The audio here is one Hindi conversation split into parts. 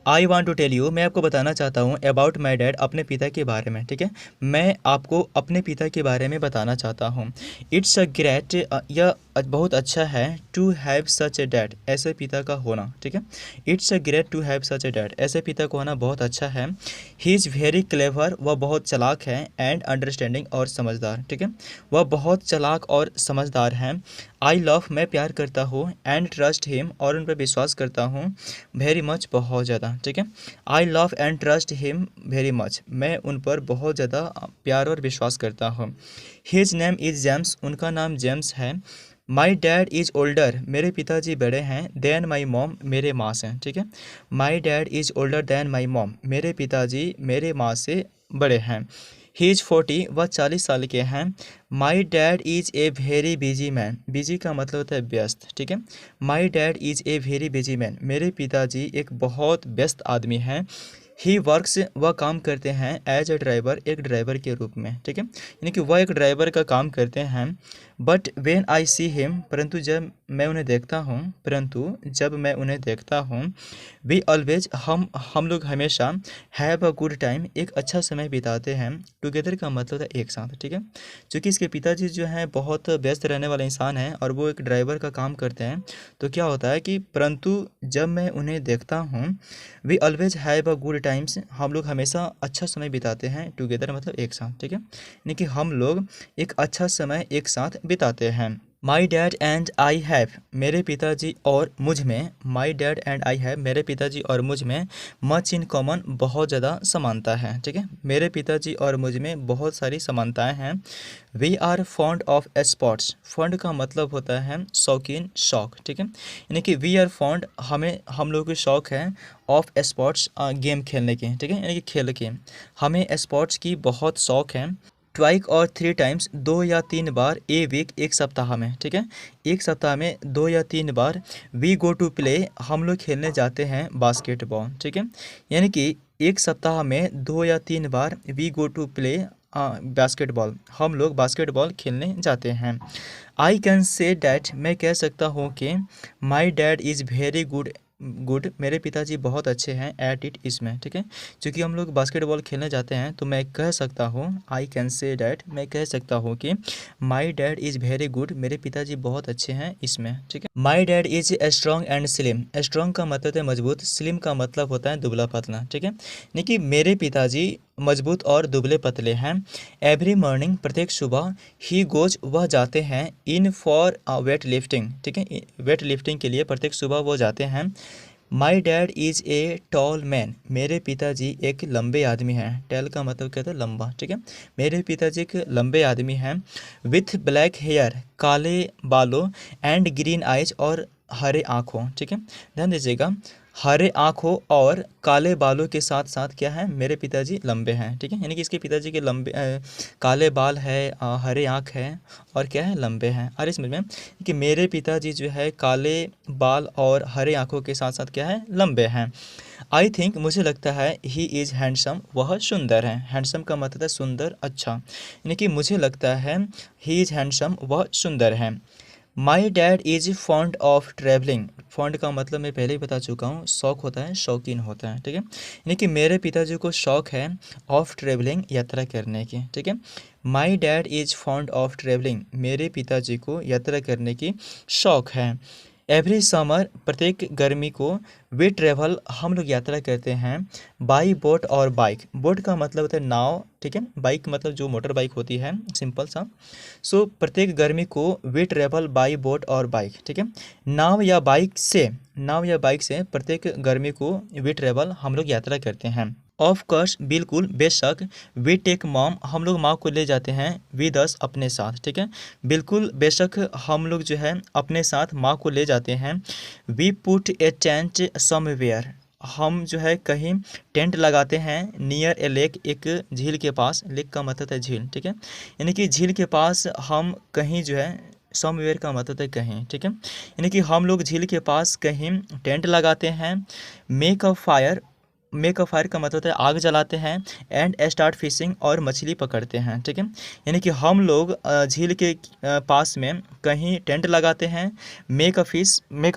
I want to tell you, मैं आपको बताना चाहता हूँ अबाउट माई डैड, अपने पिता के बारे में। ठीक है, मैं आपको अपने पिता के बारे में बताना चाहता हूँ। इट्स अ ग्रेट, यह बहुत अच्छा है, to have such a dad, ऐसे पिता का होना। ठीक है, it's a great to have such a dad, ऐसे पिता को होना बहुत अच्छा है। ही इज़ वेरी क्लेवर, वह बहुत चालाक है, एंड अंडरस्टैंडिंग, और समझदार। ठीक है, वह बहुत चालाक और समझदार है। आई लव, मैं प्यार करता हूँ, एंड ट्रस्ट हिम, और उन पर विश्वास करता हूँ, वेरी मच, बहुत ज़्यादा। ठीक है, I love and trust him very much, मैं उन पर बहुत ज़्यादा प्यार और विश्वास करता हूँ। हिज नेम इज़ जेम्स, उनका नाम जेम्स है। माई डैड इज़ ओल्डर, मेरे पिताजी बड़े हैं, देन माई मॉम, मेरे माँ से। ठीक है, my dad is older than my mom, मेरे पिताजी मेरे माँ से बड़े हैं। ही इज़ 40, वह 40 साल के हैं। My dad is a very busy man, busy का मतलब होता है व्यस्त। ठीक है, my dad is a very busy man, मेरे पिताजी एक बहुत व्यस्त आदमी हैं। ही वर्क्स, वह काम करते हैं, एज ए ड्राइवर, एक ड्राइवर के रूप में। ठीक है, यानी कि वह एक ड्राइवर का काम करते हैं। But when I see him, परंतु जब मैं उन्हें देखता हूँ, वी ऑलवेज, हम लोग हमेशा, हैव अ गुड टाइम, एक अच्छा समय बिताते हैं। टुगेदर का मतलब है एक साथ। ठीक है, चूँकि इसके पिताजी जो हैं बहुत व्यस्त रहने वाले इंसान हैं और वो एक ड्राइवर का काम करते हैं, तो क्या होता है कि परंतु जब मैं उन्हें देखता हूँ, we always have a good times, हम लोग हमेशा अच्छा समय बिताते हैं। टुगेदर मतलब एक साथ। ठीक है, यानी कि हम लोग एक अच्छा समय एक साथ बिताते हैं। My dad and I have, मेरे पिताजी और मुझ में, my dad and I have, मेरे पिताजी और मुझ में, मच इन कॉमन, बहुत ज़्यादा समानता है। ठीक है, मेरे पिताजी और मुझ में बहुत सारी समानताएं हैं। We are fond of sports, fond का मतलब होता है शौकीन, शौक। ठीक है, यानी कि वी आर फॉन्ड, हम लोगों के शौक है, ऑफ स्पोर्ट्स, गेम खेलने के। ठीक है, यानी कि खेल के, हमें स्पोर्ट्स की बहुत शौक है। ट्वाइक और 3 टाइम्स, 2 या 3 बार, ए वीक, एक सप्ताह में। ठीक है, एक सप्ताह में 2 या 3 बार। वी गो टू प्ले, हम लोग खेलने जाते हैं बास्केटबॉल। ठीक है, यानी कि एक सप्ताह में 2 या 3 बार we go to play basketball, हम लोग बास्केटबॉल खेलने जाते हैं। आई कैन से डैट, मैं कह सकता हूँ कि my dad is very good, मेरे पिताजी बहुत अच्छे हैं, एट इट, इसमें। ठीक है, क्योंकि हम लोग बास्केटबॉल खेलने जाते हैं, तो मैं कह सकता हूँ, आई कैन से डैट, मैं कह सकता हूँ कि my dad is very good, मेरे पिताजी बहुत अच्छे हैं इसमें। ठीक है, my dad is strong and slim, strong का मतलब है मजबूत, स्लिम का मतलब होता है दुबला पतला। ठीक है, यानी कि मेरे पिताजी मजबूत और दुबले पतले हैं। एवरी मॉर्निंग, प्रत्येक सुबह, ही गोज, वह जाते हैं, इन फॉर वेट लिफ्टिंग। ठीक है, वेट लिफ्टिंग के लिए प्रत्येक सुबह वो जाते हैं। My dad is a tall man, मेरे पिताजी एक लंबे आदमी हैं। टैल का मतलब कहता है लंबा। ठीक है, मेरे पिताजी एक लंबे आदमी हैं। विथ ब्लैक हेयर, काले बालों, एंड ग्रीन आइज, और हरे आँखों। ठीक है, ध्यान दीजिएगा, हरे आँखों और काले बालों के साथ साथ क्या है, मेरे पिताजी लंबे हैं। ठीक है, यानी कि इसके पिताजी के लंबे काले बाल है, हरे आँख है, और क्या है, लंबे हैं। और इसमें में कि मेरे पिताजी जो है काले बाल और हरे आँखों के साथ साथ क्या है, लंबे हैं। आई थिंक, मुझे लगता है, ही इज़ हैंडसम, वह सुंदर है। हैंडसम का मतलब है सुंदर, अच्छा, यानी कि मुझे लगता है ही इज़ हैंडसम, वह सुंदर है। My dad is fond of travelling, fond का मतलब मैं पहले ही बता चुका हूँ, शौक होता है, शौकीन होता है। ठीक है, यानी कि मेरे पिताजी को शौक है ऑफ ट्रैवलिंग, यात्रा करने की। ठीक है, my dad is fond of travelling, मेरे पिताजी को यात्रा करने की शौक है। एवरी समर, प्रत्येक गर्मी को, वे ट्रैवल, हम लोग यात्रा करते हैं, बाई बोट और बाइक, बोट का मतलब होता है नाव। ठीक है, बाइक मतलब जो मोटर बाइक होती है, सिंपल सा। सो प्रत्येक गर्मी को वे ट्रैवल बाई बोट और बाइक। ठीक है, नाव या बाइक से प्रत्येक गर्मी को वे ट्रैवल, हम लोग यात्रा करते हैं। ऑफ कोर्स, बिल्कुल, बेशक, वी टेक मॉम, हम लोग माँ को ले जाते हैं, विद अस, अपने साथ। ठीक है, बिल्कुल बेशक हम लोग जो है अपने साथ माँ को ले जाते हैं। We put a tent somewhere, हम जो है कहीं टेंट लगाते हैं, नियर ए लेक, एक झील के पास, लेक का मतलब है झील। ठीक है, यानी कि झील के पास हम कहीं जो है, समवेयर का मतलब है कहीं। ठीक है, यानी कि हम लोग झील के पास कहीं टेंट लगाते हैं। Make a fire, make a fire का मतलब होता है आग जलाते हैं, एंड स्टार्ट फिशिंग और मछली पकड़ते हैं, ठीक है। यानी कि हम लोग झील के पास में कहीं टेंट लगाते हैं, मेक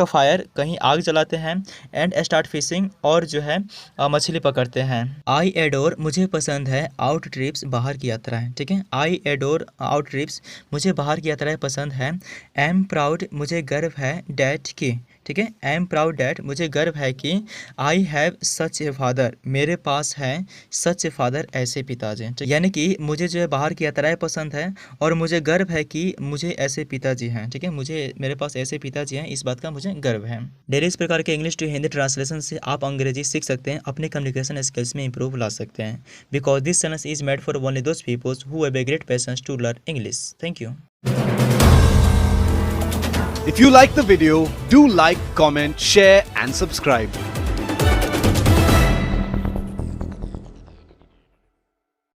अ फायर कहीं आग जलाते हैं, एंड स्टार्ट फिशिंग और जो है मछली पकड़ते हैं। आई एडोर मुझे पसंद है, आउट ट्रिप्स बाहर की यात्राएं, ठीक है। आई एडोर आउट ट्रिप्स मुझे बाहर की यात्राएं पसंद है। एम प्राउड मुझे गर्व है, डैट की, ठीक है। आई एम प्राउड डैट मुझे गर्व है कि I have such a father मेरे पास है सच ए फादर ऐसे पिताजी, ठीक। यानी कि मुझे जो है बाहर की यात्राएं पसंद है और मुझे गर्व है कि मुझे ऐसे पिताजी हैं, ठीक है। मुझे मेरे पास ऐसे पिताजी हैं, इस बात का मुझे गर्व है। डेली इस प्रकार के इंग्लिश टू हिंदी ट्रांसलेशन से आप अंग्रेजी सीख सकते हैं, अपने कम्युनिकेशन स्किल्स में इंप्रूव ला सकते हैं। Because this channel is made for only those peoples who have a great passions to learn English. Thank you. If you like the video, do like, comment, share and subscribe.